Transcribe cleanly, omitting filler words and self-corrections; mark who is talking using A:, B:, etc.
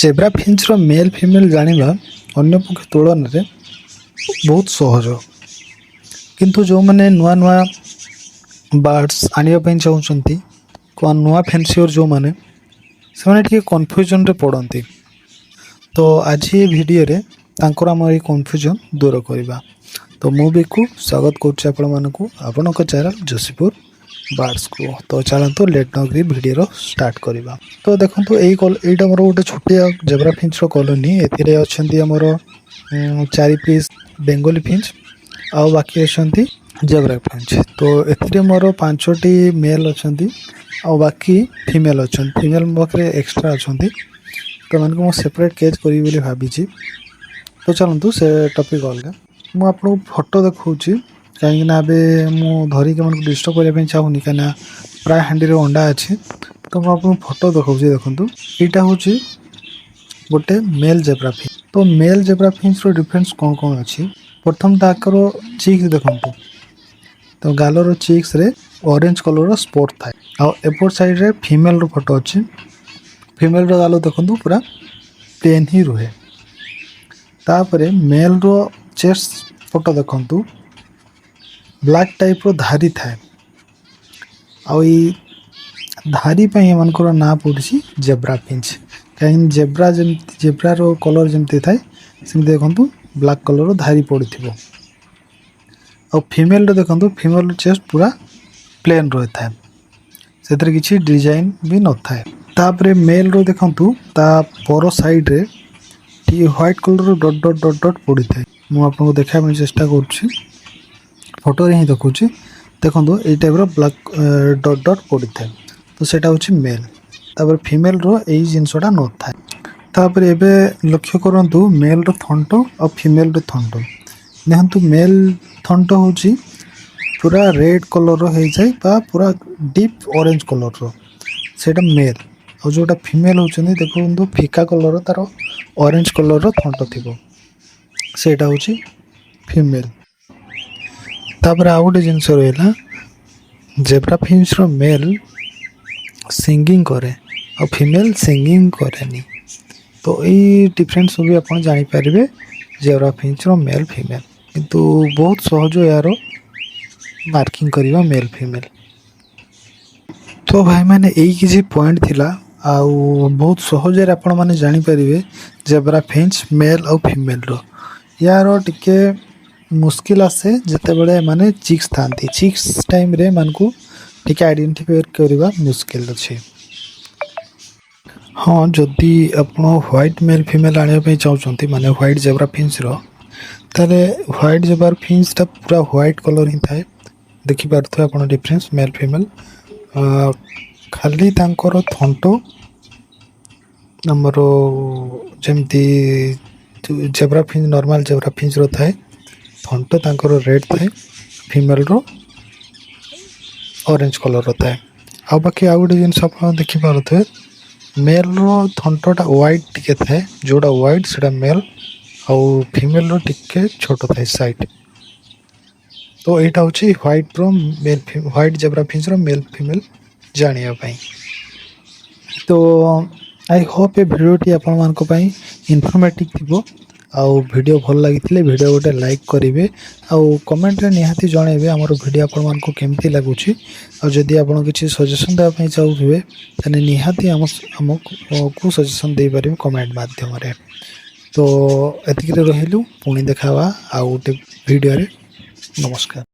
A: Zebra finch रो male female जानिबा अन्य पक्ष तुलन रे बहुत सहज किंतु जो माने नुआ नुआ बर्ड्स आनिया पई चाहउचंती को नुआ फैंसियर जो माने से माने टिके कन्फ्यूजन रे पड़ंती। तो आज ये वीडियो रे तांकर हम ये कन्फ्यूजन दूर करबा। तो मु भी को स्वागत करछ आपण मानकु आपनक चैनल जोशीपुर बर्ड्स को। तो चलंतु लेट नो वीडियो स्टार्ट करबा। तो देखंतु एटा मोर गोटे छोटिया जेब्रा फिंच रो कॉलोनी एथिरे अछंती हमर 4 पीस बेंगोली फिंच आ बाकी अछंती जेब्रा फिंच। तो एथिरे मोर 5टी मेल अछंती आ बाकी फीमेल अछंती। फीमेल बकरे एक्स्ट्रा अछंती तो मानक मु सेपरेट केज करी बोली भाबी छी। तो चलंतु से टॉपिक अलगा मु आपन फोटो देखौची कहीं ना बे मु धरी के मन डिस्टर्ब करबा पे चाहूनी कना प्राय हांडी रे अंडा अछि। तो मु आपन फोटो देखौची देखंतु एटा होची गोटे मेल जेब्रा फिंच। तो मेल जेब्रा फिंच रो डिफरेंस कोन कोन अछि। प्रथम ताकरो चीक्स देखंतु तो गालर चीक्स रे ऑरेंज कलर रो स्पॉट थाए आ एपोर साइड रे फीमेल रो फोटो अछि। फीमेल रो गालो देखंतु पूरा प्लेन ही रहे। तापरे मेल रो चेस्ट फोटो देखंतु ब्लैक टाइप रो धारी थाए आ ई धारी पे मनकर ना पड़सी जेब्रा फिंच। कहीं जेब्रा रो कलर जमती थाए सेम देखंतु ब्लैक कलर रो धारी पड़थिबो। और फीमेल रो देखंतु फीमेल रो चेस्ट पूरा प्लेन रहे थाए सेतरे किछि डिजाइन भी न थाए। तापरे मेल रो देखंतु ता पर साइड रे टी व्हाइट कलर रो डॉट डॉट डॉट डॉट पड़ी थाए। मु आपन को देखा मैं चेष्टा करछि फोटो रे ही देखुछि देखंतु ए टाइप रो ब्लैक डॉट डॉट पड़ी थाए। तो सेटा होछि मेल। तापर फीमेल रो एई जिंसोटा न थाए। तापर एबे लक्ष्य करंतु मेल रो थंटो और फीमेल रो थंटो देखंतु मेल थंटो होछि पूरा रेड कलर रो हे जाय बा पूरा डीप ऑरेंज कलर रो सेटा मेल। और जोटा फीमेल होचंदी देखंतु फिका कलर रो तारो ऑरेंज कलर रो थंटो थिबो सेटा होछि फीमेल। तापर आ गोटे जिंस रहला जेब्रा फिंच रो मेल सिंगिंग करे और फीमेल सिंगिंग करेनी। तो यही डिफरेंस भी आप जानीपारे जेब्रा फिंच रो मेल फीमेल किंतु बहुत सहज यार मार्किंग करवा मेल फीमेल। तो भाई मैंने यही किसी पॉइंट थिला आउ बहुत सहज आपण माने जानी परिबे जेब्रा फिंच मेल और फीमेल रो यार टिके मुश्किल आसे जते बळे माने चिक्स थांती। चिक्स टाइम रे मानकू टिके आइडेंटिफाई करबा मुश्किल अछि। हाँ जदि आपण व्हाइट मेल फीमेल आने पे चाहउचंती माने व्हाइट जेब्रा फिंच रो ताले व्हाइट जेब्रा फिंच ता पूरा व्हाइट कलर ही थाए देखि पारथो आपण डिफरेंस मेल फीमेल। खाली तांकर थंटो हमरो जेमती zebra finch normal zebra finch रो थाए थंटो तांकर रेड थाए फीमेल रो ऑरेंज कलर रो थाए। आ बाकी आ गोटे जिंस आपण देखि पारथो मेल रो थंटोटा व्हाइट टिके थाए जोड़ा व्हाइट सेटा मेल और फीमेल रो टिके छोटो थाए साइड। तो एटा होची व्हाइट रो मेल व्हाइट जेब्रा फिंच रो मेल फीमेल जानिया पई। तो I hope A video T आपण मान को पई इन्फॉर्मेटिव थिबो आउ वीडियो भल लागिथिले वीडियो गोटे लाइक करिवे आउ कमेंट रे निहाती जणेबे हमर वीडियो आपण मान को केमती लागुची। आ जदि आपण किछि सजेशन देबा पई चाहउबे तने निहाती हमको सजेशन दे पारिबे कमेंट माध्यम रे। तो एतिक रे रहिलु पुणी देखावा आ गोटे वीडियो रे नमस्कार।